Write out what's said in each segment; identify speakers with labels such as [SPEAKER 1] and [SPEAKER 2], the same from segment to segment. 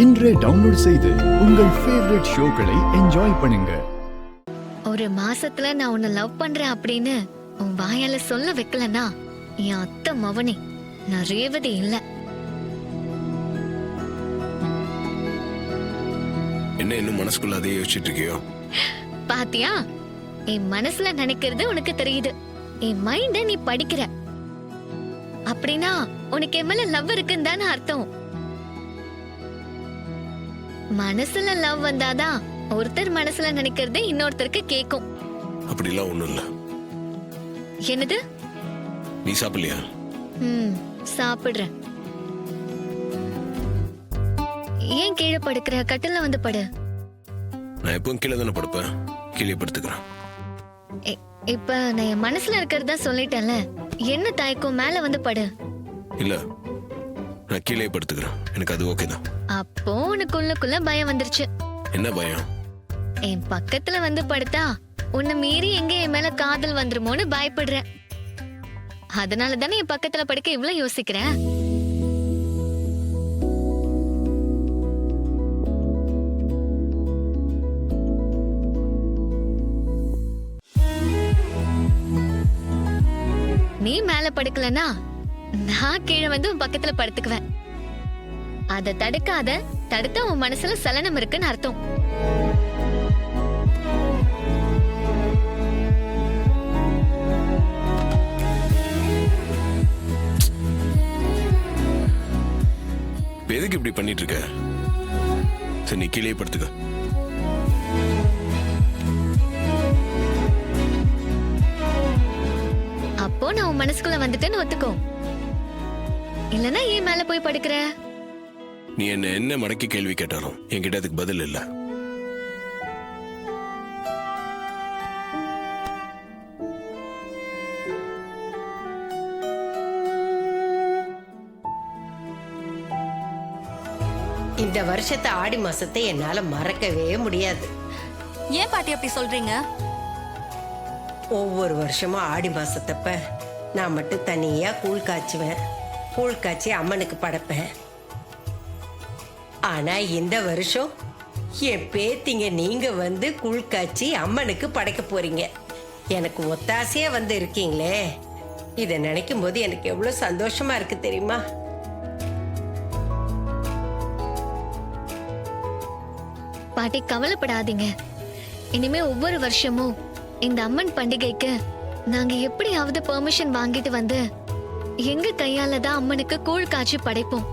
[SPEAKER 1] இன்றே டவுன்லோட் செய்து உங்கள் ஃபேவரட் ஷோக்களை என்ஜாய் பண்ணுங்க.
[SPEAKER 2] ஒரு மாசத்துல நான் உன்னை லவ் பண்றேன் அப்படின்னு உன் வாயால சொல்ல வைக்கலனா என் அத்தை மவனே நான் ரேவதி இல்ல.
[SPEAKER 3] என்ன இன்னும் மனசுக்குள்ள அதே யோசிச்சுட்டு இருக்கியோ?
[SPEAKER 2] பாத்தியா, என் மனசுல நினைக்கிறது உனக்கு தெரியுது. என் மைண்ட நீ படிக்கிற அப்படின்னா உனக்கு என் மேல லவ் இருக்குன்னு தானே அர்த்தம். மனசுல லவ் வந்தாதான் ஒருத்தர் மனசுல நினைக்கிறது இன்னொருத்தருக்கு கேக்கும்.
[SPEAKER 3] அப்படிலாம் ஒண்ணும் இல்ல.
[SPEAKER 2] என்னது?
[SPEAKER 3] நீ சாப்பிடலையா?
[SPEAKER 2] சாப்பிடுறேன். ஏன் கீழே படுக்கிற? கட்டில வந்து படு.
[SPEAKER 3] நான் எப்பவும் கீழே தானே படுப்பேன், கீழே படுத்துக்கிறேன்.
[SPEAKER 2] இப்ப நான் என் மனசுல இருக்கிறதா சொல்லிட்டேன்ல, என்ன தயக்கம்? மேல வந்து படு.
[SPEAKER 3] இல்ல, நான் கீழே படுத்துக்கிறேன், எனக்கு அது ஓகே தான்.
[SPEAKER 2] அப்போ உனக்கு உள்ளுக்குள்ள பயம் வந்துருச்சு.
[SPEAKER 3] என்ன பயம்?
[SPEAKER 2] என் பக்கத்துல வந்து படுத்தா உன்னை மீறி எங்க என் மேல காதல் வந்துருமோன்னு பயப்படுறேன். அதனால தானே என் பக்கத்துல படுக்க இவ்வளவு யோசிக்கிறேன். நீ மேல படுக்கலனா நான் கீழே வந்து உன் பக்கத்துல படுத்துக்குவேன். அத தடுக்காத. தடுத்தா உன் மனசுல சலனம் இருக்குன்னு அர்த்தம்.
[SPEAKER 3] எதுக்கு இப்படி பண்ணிட்டு இருக்க? சரி, நீ கீழே படுத்துக்க.
[SPEAKER 2] அப்போ நான் உன் மனசுக்குள்ள வந்துட்டேன்னு ஒத்துக்கோ. இல்லனா ஏன் மேல போய் படுக்கிற?
[SPEAKER 3] நீ என்ன மடக்கி கேள்வி கேட்டாலும் என்கிட்ட அதுக்கு பதில் இல்ல.
[SPEAKER 4] இந்த வருஷத்தை ஆடி மாசத்தை என்னால மறக்கவே முடியாது.
[SPEAKER 5] ஏன் பாட்டி அப்படி சொல்றீங்க?
[SPEAKER 4] ஒவ்வொரு வருஷமும் ஆடி மாசத்தப்ப நான் மட்டும் தனியா கூழ் காய்ச்சுவேன். கூழ் காய்ச்சி அம்மனுக்கு படைப்பேன். ஆனா இந்த வருஷம் என் பேத்திங்க நீங்க வந்து கூழ் காய்ச்சி அம்மனுக்கு படைக்க போறீங்க. எனக்கு ஒத்தாசையா வந்து இருக்கீங்களே, இதை நினைக்கும் போது எனக்கு எவ்வளவு சந்தோஷமா இருக்கு தெரியுமா?
[SPEAKER 2] பாட்டி கவலைப்படாதீங்க. இனிமே ஒவ்வொரு வருஷமும் இந்த அம்மன் பண்டிகைக்கு நாங்க எப்படியாவது பெர்மிஷன் வாங்கிட்டு வந்து எங்க கையால தான் அம்மனுக்கு கூழ் காய்ச்சி படைப்போம்.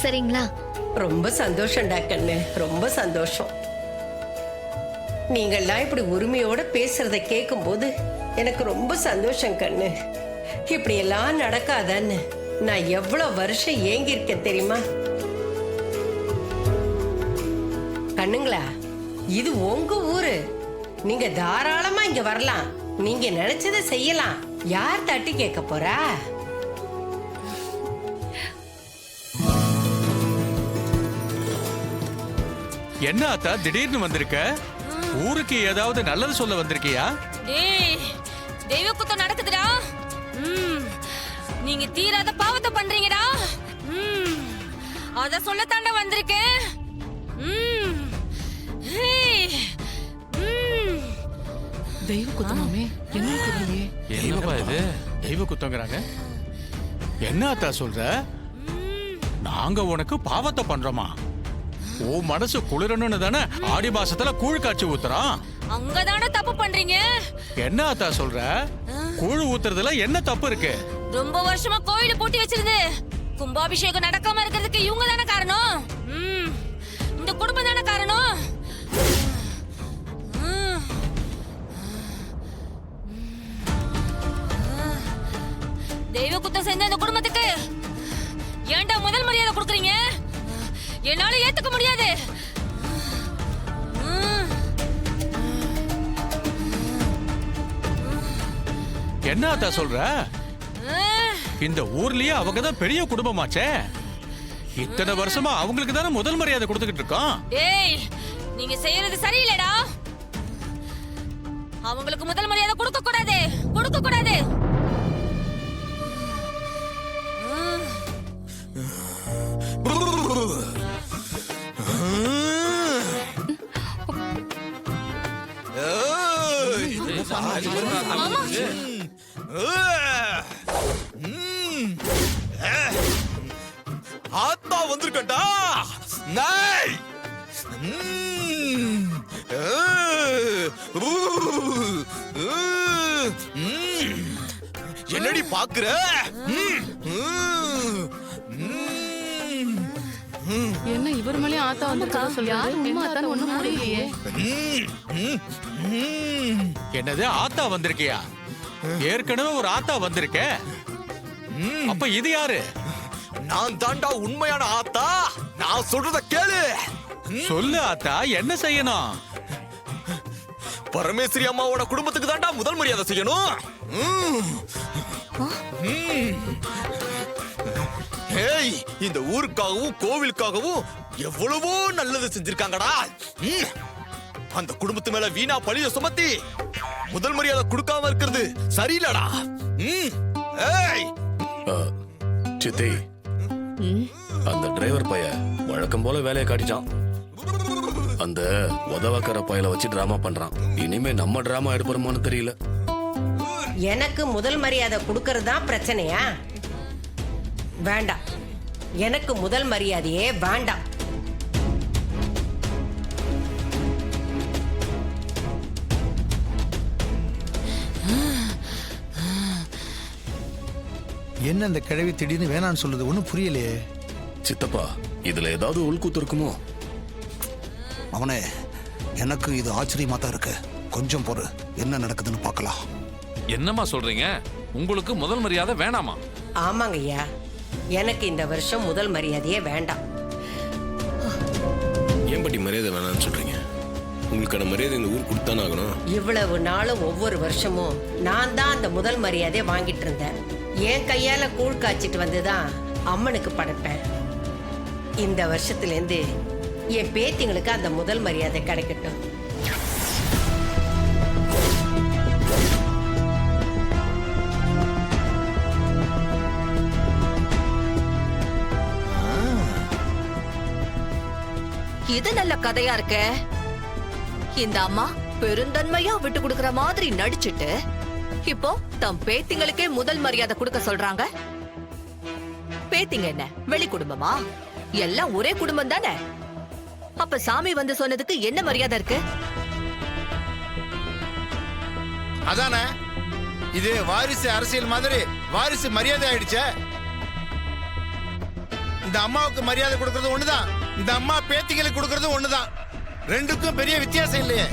[SPEAKER 2] சரிங்களா?
[SPEAKER 4] ரொம்ப சந்தோஷம்டா கண்ணு, ரொம்ப சந்தோஷம். நீங்கள்லாம் இப்படி உரிமையோட பேசுறத கேட்கும் போது எனக்கு ரொம்ப சந்தோஷம் கண்ணு. இப்படி எல்லாம் நடக்காதான்னு நான் எவ்வளவு வருஷம் ஏங்கி இருக்கேன் தெரியுமா? கண்ணுங்களா, இது உங்க ஊரு. நீங்க தாராளமா இங்க வரலாம். நீங்க நினைச்சதை செய்யலாம். யார் தட்டி கேட்க போறா?
[SPEAKER 6] என்ன அத்தா திடீர்னு வந்திருக்க? ஊருக்கு ஏதாவது நல்லது சொல்ல வந்திருக்கியா?
[SPEAKER 5] டேய், தெய்வ குத்தம் நடக்குதுடா. நீங்க தீராத பாவத்தை பண்றீங்கடா. அத சொல்ல தாண்ட வந்திருக்கேன்.
[SPEAKER 7] தெய்வ குத்தமாமே என்ன தெரியலையே.
[SPEAKER 6] என்னப்பா இது தெய்வ குத்தங்கிறாங்க? என்ன அத்தா சொல்ற? நாங்க உனக்கு பாவத்தை பண்றோமா? ஓ மனசு குளிரணும்னு தானே ஆடி மாசத்துல கூழ் காய்ச்சி ஊத்துறோம்.
[SPEAKER 5] அங்கதானே தப்பு பண்றீங்க.
[SPEAKER 6] என்ன அத்தா சொல்ற? கூழ் ஊத்துறதுல என்ன தப்பு இருக்கு?
[SPEAKER 5] ரொம்ப வருஷமா கோயில பூட்டி வச்சிருந்து கும்பாபிஷேகம் நடக்காம இருக்கிறதுக்கு இவங்க தானே காரணம். இந்த குடும்பம் தானே காரணம். தெய்வ குத்தம் செஞ்ச அந்த குடும்பத்துக்கு ஏன்டா முதல் மரியாதை கொடுக்குறீங்க? என்னால ஏத்துக்க முடியாது.
[SPEAKER 6] என்ன அத்தா சொல்ற? இந்த ஊர்லயே அவங்க தான் பெரிய குடும்பமாச்சே. இத்தனை வருஷமா அவங்களுக்கு தானே முதல் மரியாதை கொடுத்துக்கிட்டு இருக்கோம்.
[SPEAKER 5] டேய், நீங்க செய்யறது சரியில்லைடா. அவங்களுக்கு முதல் மரியாதை கொடுக்க கூடாது, கொடுக்க கூடாது. மாமா
[SPEAKER 8] ஆத்தா வந்திருக்கட்டா நாய் என்னடி பாக்குற
[SPEAKER 7] என்ன இவர் மேலே ஆத்தா வந்து கதை சொல்றாரு உண்மை அத்தான் ஒண்ணும் புரியலையே.
[SPEAKER 6] என்னது ஆத்தா வந்திருக்கியா? ஏற்கனவே ஒரு ஆத்தா வந்திருக்க. அப்ப இது யாரு?
[SPEAKER 8] நான் தாண்டா உண்மையான ஆத்தா. நான் சொல்றத கேளு.
[SPEAKER 6] சொல்லு ஆத்தா, என்ன செய்யணும்?
[SPEAKER 8] பரமேஸ்வரி அம்மாவோட குடும்பத்துக்கு தாண்டா முதல் மரியாதை செய்யணும். ஏய், இந்த ஊருக்காகவும் கோவிலுக்காகவும் எவ்வளவோ நல்லது செஞ்சிருக்காங்கடா. அந்த குடும்பத்து மேல வீணா பழிய சுமத்தி முதல் மரியாதை கொடுக்காம இருக்கிறது சரியில்லடா. ஏய்,
[SPEAKER 3] சித்தி, அந்த டிரைவர் பைய வழக்கம் போல வேலையை காட்டிச்சான். அந்த உதவக்கார பையல வச்சு டிராமா பண்றான். இனிமே நம்ம டிராமா எடுப்போமான்னு தெரியல.
[SPEAKER 4] எனக்கு முதல் மரியாதை கொடுக்கறது தான் பிரச்சனையா? வேண்டாம், எனக்கு முதல் மரியாதையே வேண்டாம்.
[SPEAKER 9] என்ன இந்த கிழவி திடீர்னு வேணான்னு சொல்லுது ஒன்றும் புரியலையே.
[SPEAKER 3] சித்தப்பா, இதுல ஏதாவது உள்கூத்து இருக்குமோ?
[SPEAKER 9] அவனே, எனக்கு இது ஆச்சரியமா தான் இருக்கு. கொஞ்சம் பொறு, என்ன நடக்குதுன்னு பார்க்கலாம்.
[SPEAKER 10] என்னம்மா சொல்றீங்க? உங்களுக்கு முதல் மரியாதை வேணாமா?
[SPEAKER 4] ஆமாங்க ஐயா, எனக்கு இந்த வருஷம் முதல் மரியாதையே வேண்டாம்.
[SPEAKER 3] ஏன் பாட்டி மரியாதை வேணாம்னு சொல்றீங்க? உங்களுக்கான மரியாதை இந்த ஊர் கொடுத்தானே ஆகணும்.
[SPEAKER 4] இவ்வளவு நாளும் ஒவ்வொரு வருஷமும் நான் தான் அந்த முதல் மரியாதையை வாங்கிட்டு இருந்தேன். என் கையால கூழ் காய்ச்சிட்டு வந்துதான் அம்மனுக்கு படைப்பேன். இந்த வருஷத்துல என் பேத்திங்களுக்கு அந்த முதல் மரியாதை கிடைக்கட்டும்.
[SPEAKER 11] இது நல்ல கதையா இருக்க. இந்த அம்மா பெருந்தன்மையா விட்டு கொடுக்கற மாதிரி நடிச்சிட்டு இப்போ தம் பேத்திங்களுக்கே முதல் மரியாதை கொடுக்க சொல்றாங்க. பேத்திங்க என்ன வெளி குடும்பமா? எல்லாம் ஒரே குடும்பம் தானே. அப்ப சாமி வந்து சொன்னதுக்கு என்ன மரியாதை இருக்கு?
[SPEAKER 9] அதானே, இது வாரிசு அரசியல் மாதிரி வாரிசு மரியாதை ஆயிடுச்சே. இந்த அம்மாவுக்கு மரியாதை கொடுக்கறது ஒண்ணுதான், இந்த அம்மா பேத்திகளுக்கு கொடுக்கறது ஒண்ணுதான். ரெண்டுக்கும் பெரிய வித்தியாசம் இல்லையே.